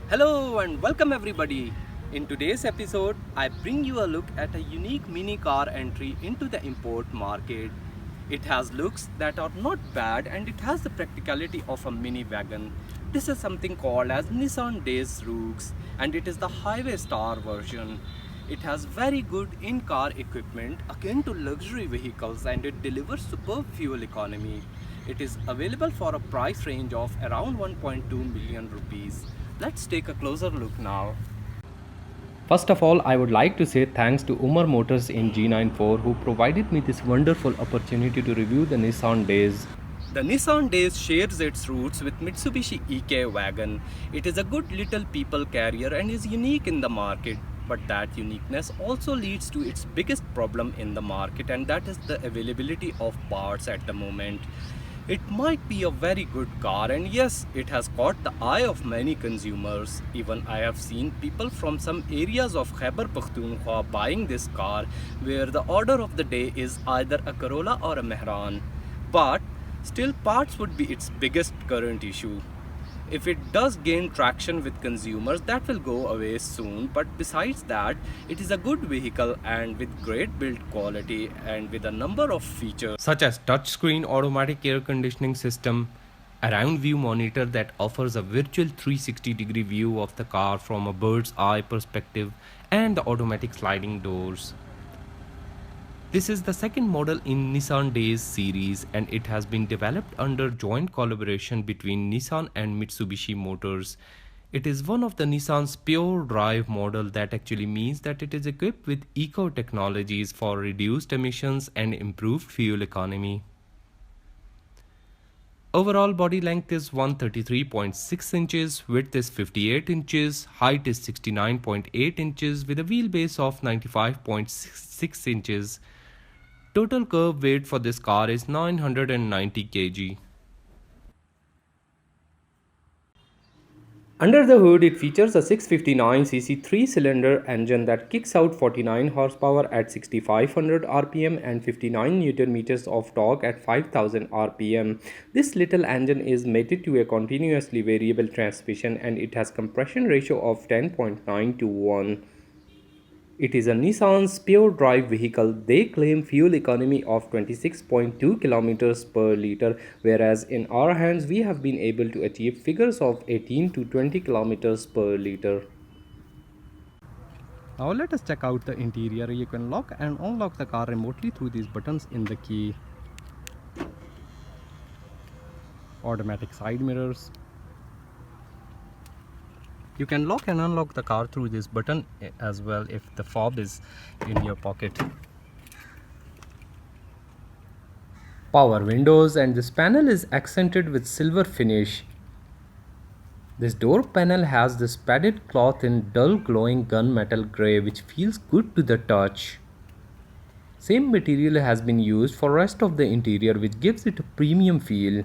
Hello and welcome everybody. In today's episode, I bring you a look at a unique mini car entry into the import market. It has looks that are not bad and it has the practicality of a mini wagon. This is something called as Nissan Dayz ROOX and it is the highway star version. It has very good in-car equipment akin to luxury vehicles and it delivers superb fuel economy. It is available for a price range of around 1.2 million rupees. Let's take a closer look now. First of all, I would like to say thanks to Umar Motors in G94 who provided me this wonderful opportunity to review the Nissan Dayz. The Nissan Dayz shares its roots with Mitsubishi EK wagon. It is a good little people carrier and is unique in the market. But that uniqueness also leads to its biggest problem in the market, and that is the availability of parts at the moment. It might be a very good car, and yes, it has caught the eye of many consumers. Even I have seen people from some areas of Khyber Pakhtunkhwa buying this car, where the order of the day is either a Corolla or a Mehran. But still, parts would be its biggest current issue. If it does gain traction with consumers, that will go away soon. But besides that, it is a good vehicle and with great build quality and with a number of features such as touchscreen automatic air conditioning system, a round view monitor that offers a virtual 360-degree view of the car from a bird's eye perspective, and the automatic sliding doors. This is the second model in Nissan Dayz series and it has been developed under joint collaboration between Nissan and Mitsubishi Motors. It is one of the Nissan's pure drive model, that actually means that it is equipped with eco technologies for reduced emissions and improved fuel economy. Overall body length is 133.6 inches, width is 58 inches, height is 69.8 inches with a wheelbase of 95.6 inches. Total curb weight for this car is 990 kg. Under the hood, it features a 659cc 3-cylinder engine that kicks out 49 horsepower at 6500 rpm and 59 Newton meters of torque at 5000 rpm. This little engine is mated to a continuously variable transmission and it has compression ratio of 10.9 to 1. It is a Nissan's pure drive vehicle. They claim fuel economy of 26.2 kilometers per liter, whereas in our hands we have been able to achieve figures of 18 to 20 kilometers per liter. Now let us check out the interior. You can lock and unlock the car remotely through these buttons in the key. Automatic side mirrors. You can lock and unlock the car through this button as well if the fob is in your pocket. Power windows, and this panel is accented with silver finish. This door panel has this padded cloth in dull glowing gunmetal grey which feels good to the touch. Same material has been used for rest of the interior which gives it a premium feel.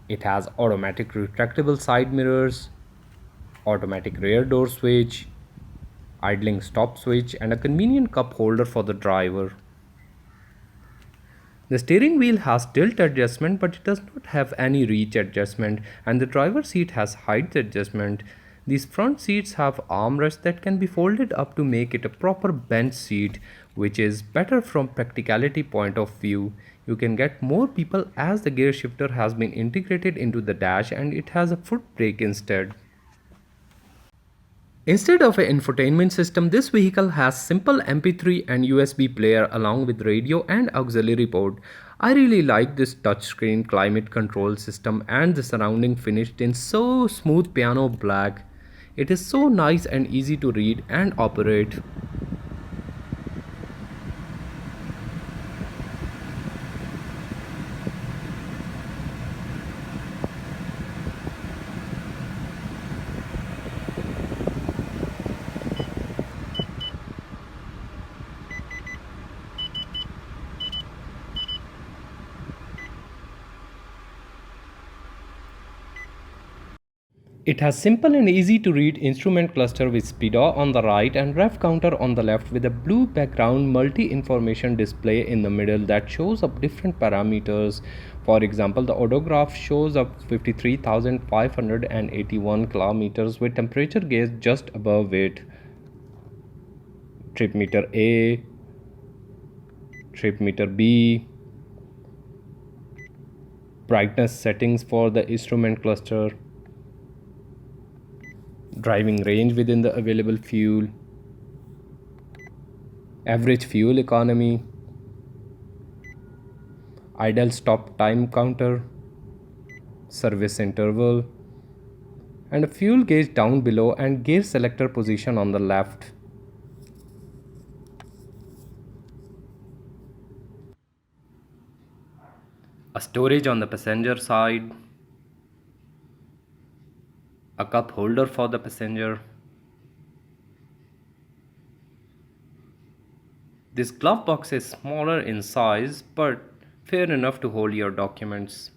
It has automatic retractable side mirrors, automatic rear door switch, idling stop switch and a convenient cup holder for the driver. The steering wheel has tilt adjustment but it does not have any reach adjustment, and the driver seat has height adjustment. These front seats have armrests that can be folded up to make it a proper bench seat, which is better from practicality point of view. You can get more people as the gear shifter has been integrated into the dash and it has a foot brake instead. Instead of an infotainment system, this vehicle has simple MP3 and USB player along with radio and auxiliary port. I really like this touchscreen climate control system and the surrounding finished in so smooth piano black. It is so nice and easy to read and operate. It has simple and easy to read instrument cluster with speedo on the right and ref counter on the left with a blue background multi-information display in the middle that shows up different parameters. For example, the odograph shows up 53,581 kilometers with temperature gauge just above it. Trip meter A, trip meter B, brightness settings for the instrument cluster, driving range within the available fuel, average fuel economy, idle stop time counter, service interval, and a fuel gauge down below and gear selector position on the left. A storage on the passenger side, a cup holder for the passenger. This glove box is smaller in size but fair enough to hold your documents.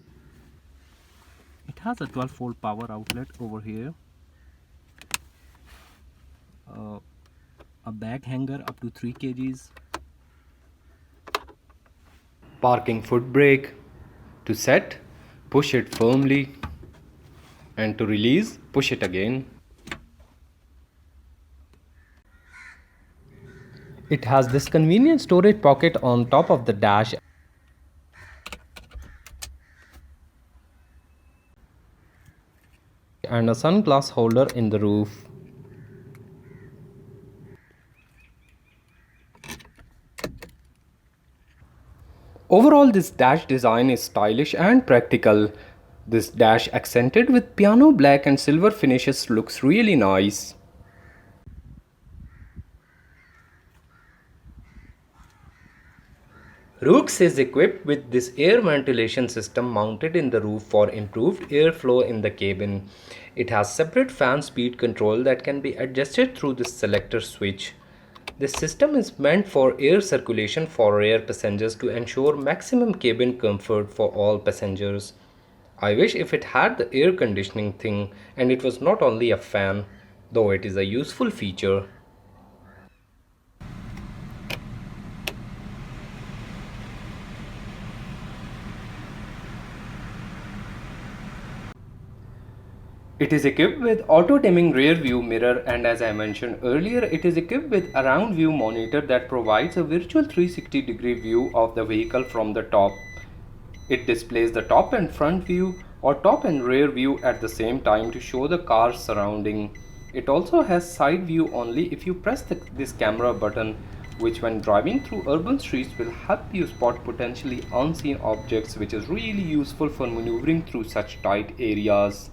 It has a 12-volt power outlet over here, a bag hanger up to 3 kgs, parking foot brake. To set, push it firmly, and to release, push it again. It has this convenient storage pocket on top of the dash and a sunglass holder in the roof. Overall, this dash design is stylish and practical. This dash accented with piano black and silver finishes looks really nice. ROOX is equipped with this air ventilation system mounted in the roof for improved airflow in the cabin. It has separate fan speed control that can be adjusted through this selector switch. This system is meant for air circulation for rear passengers to ensure maximum cabin comfort for all passengers. I wish if it had the air conditioning thing and it was not only a fan, though it is a useful feature. It is equipped with auto dimming rear view mirror, and as I mentioned earlier, it is equipped with a round view monitor that provides a virtual 360-degree view of the vehicle from the top. It displays the top and front view or top and rear view at the same time to show the car's surrounding. It also has side view only if you press this camera button, which when driving through urban streets will help you spot potentially unseen objects, which is really useful for maneuvering through such tight areas.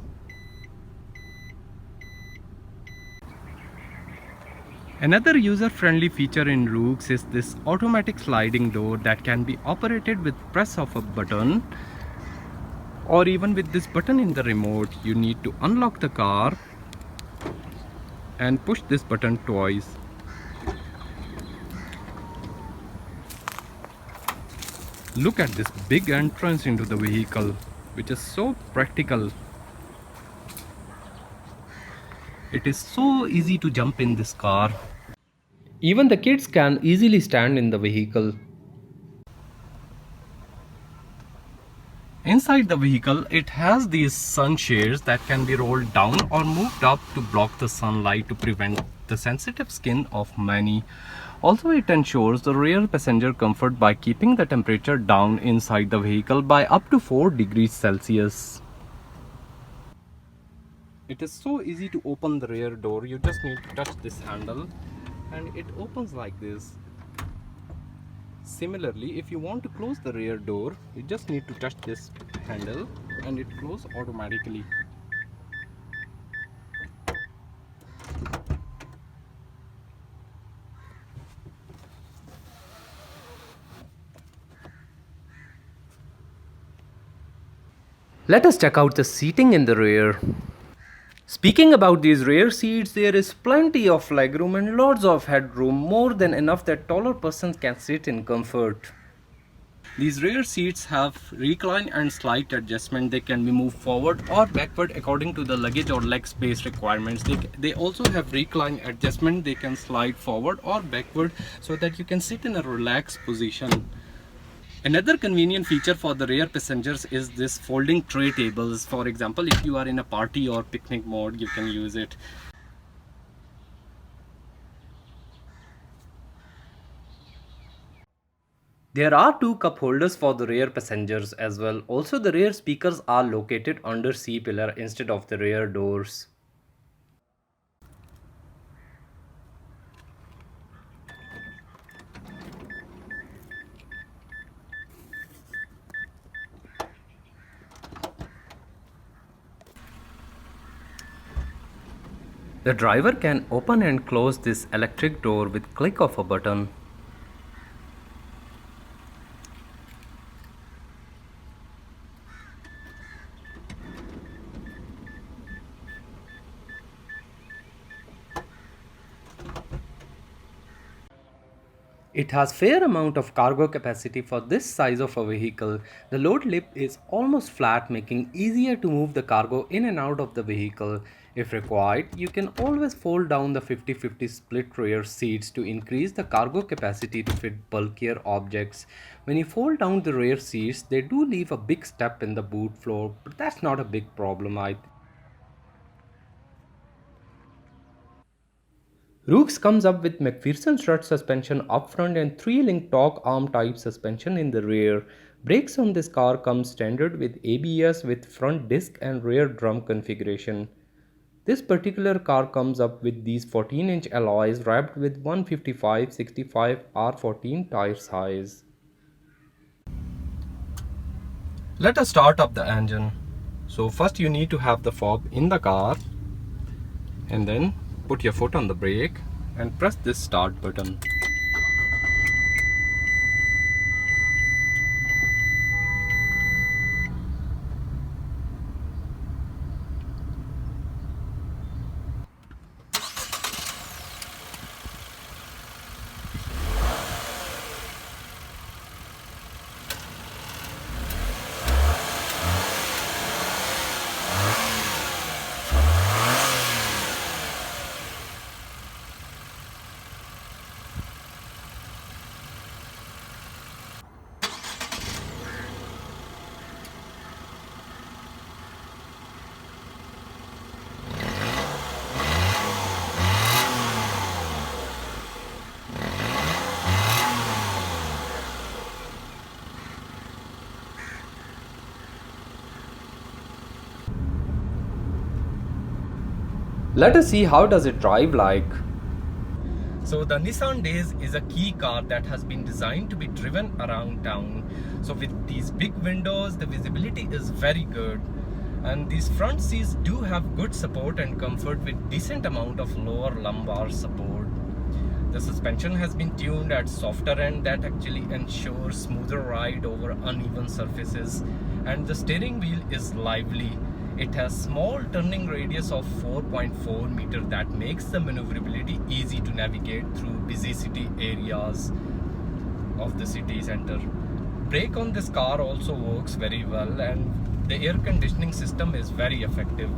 Another user-friendly feature in ROOX is this automatic sliding door that can be operated with press of a button or even with this button in the remote. You need to unlock the car and push this button twice. Look at this big entrance into the vehicle, which is so practical. It is so easy to jump in this car. Even the kids can easily stand in the vehicle. Inside the vehicle, it has these sun shades that can be rolled down or moved up to block the sunlight to prevent the sensitive skin of many. Also, it ensures the rear passenger comfort by keeping the temperature down inside the vehicle by up to 4 degrees Celsius. It is so easy to open the rear door. You just need to touch this handle and it opens like this. Similarly, if you want to close the rear door, you just need to touch this handle and it closes automatically. Let us check out the seating in the rear. Speaking about these rear seats, there is plenty of legroom and lots of headroom, more than enough that taller persons can sit in comfort. These rear seats have recline and slide adjustment. They can be moved forward or backward according to the luggage or leg space requirements. They also have recline adjustment. They can slide forward or backward so that you can sit in a relaxed position. Another convenient feature for the rear passengers is this folding tray tables. For example, if you are in a party or picnic mode, you can use it. There are two cup holders for the rear passengers as well. Also, the rear speakers are located under C-pillar instead of the rear doors. The driver can open and close this electric door with click of a button. It has fair amount of cargo capacity for this size of a vehicle. The load lip is almost flat, making easier to move the cargo in and out of the vehicle. If required, you can always fold down the 50-50 split rear seats to increase the cargo capacity to fit bulkier objects. When you fold down the rear seats, they do leave a big step in the boot floor, but that's not a big problem. ROOX comes up with McPherson strut suspension up front and 3-link torque arm type suspension in the rear. Brakes on this car come standard with ABS with front disc and rear drum configuration. This particular car comes up with these 14-inch alloys wrapped with 155/65 R14 tire size. Let us start up the engine. So first you need to have the fob in the car, and then put your foot on the brake and press this start button. Let us see how does it drive like. So the Nissan Dayz is a key car that has been designed to be driven around town. So with these big windows, the visibility is very good. And these front seats do have good support and comfort with decent amount of lower lumbar support. The suspension has been tuned at softer end that actually ensures smoother ride over uneven surfaces. And the steering wheel is lively. It has small turning radius of 4.4 meter that makes the maneuverability easy to navigate through busy city areas of the city center. Brake on this car also works very well, and the air conditioning system is very effective.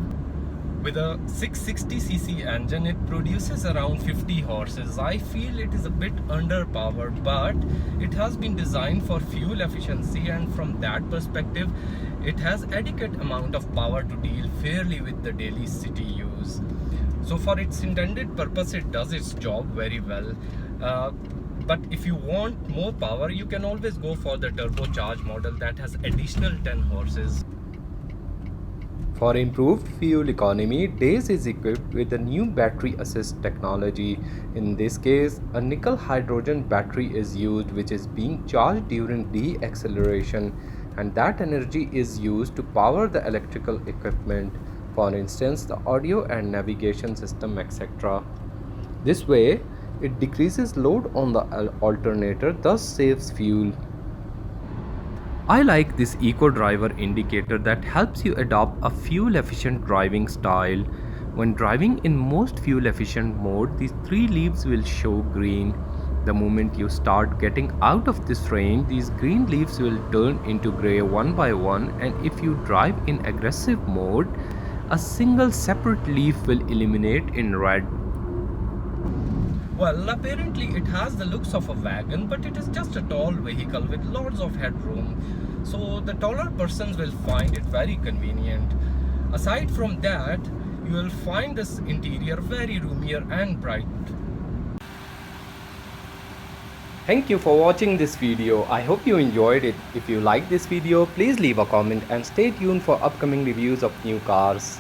With a 660cc engine, it produces around 50 horses. I feel it is a bit underpowered, but it has been designed for fuel efficiency, and from that perspective, it has adequate amount of power to deal fairly with the daily city use. So for its intended purpose, it does its job very well. But if you want more power, you can always go for the turbocharged model that has additional 10 horses. For improved fuel economy, Dayz is equipped with a new battery assist technology. In this case, a nickel hydrogen battery is used, which is being charged during deceleration, and that energy is used to power the electrical equipment, for instance the audio and navigation system, etc. This way, it decreases load on the alternator, thus saves fuel. I like this Eco Driver indicator that helps you adopt a fuel efficient driving style. When driving in most fuel efficient mode, these three leaves will show green. The moment you start getting out of this range, these green leaves will turn into grey one by one, and if you drive in aggressive mode, a single separate leaf will illuminate in red. Well, apparently it has the looks of a wagon, but it is just a tall vehicle with lots of headroom. So the taller persons will find it very convenient. Aside from that, you will find this interior very roomier and bright. Thank you for watching this video. I hope you enjoyed it. If you like this video, please leave a comment and stay tuned for upcoming reviews of new cars.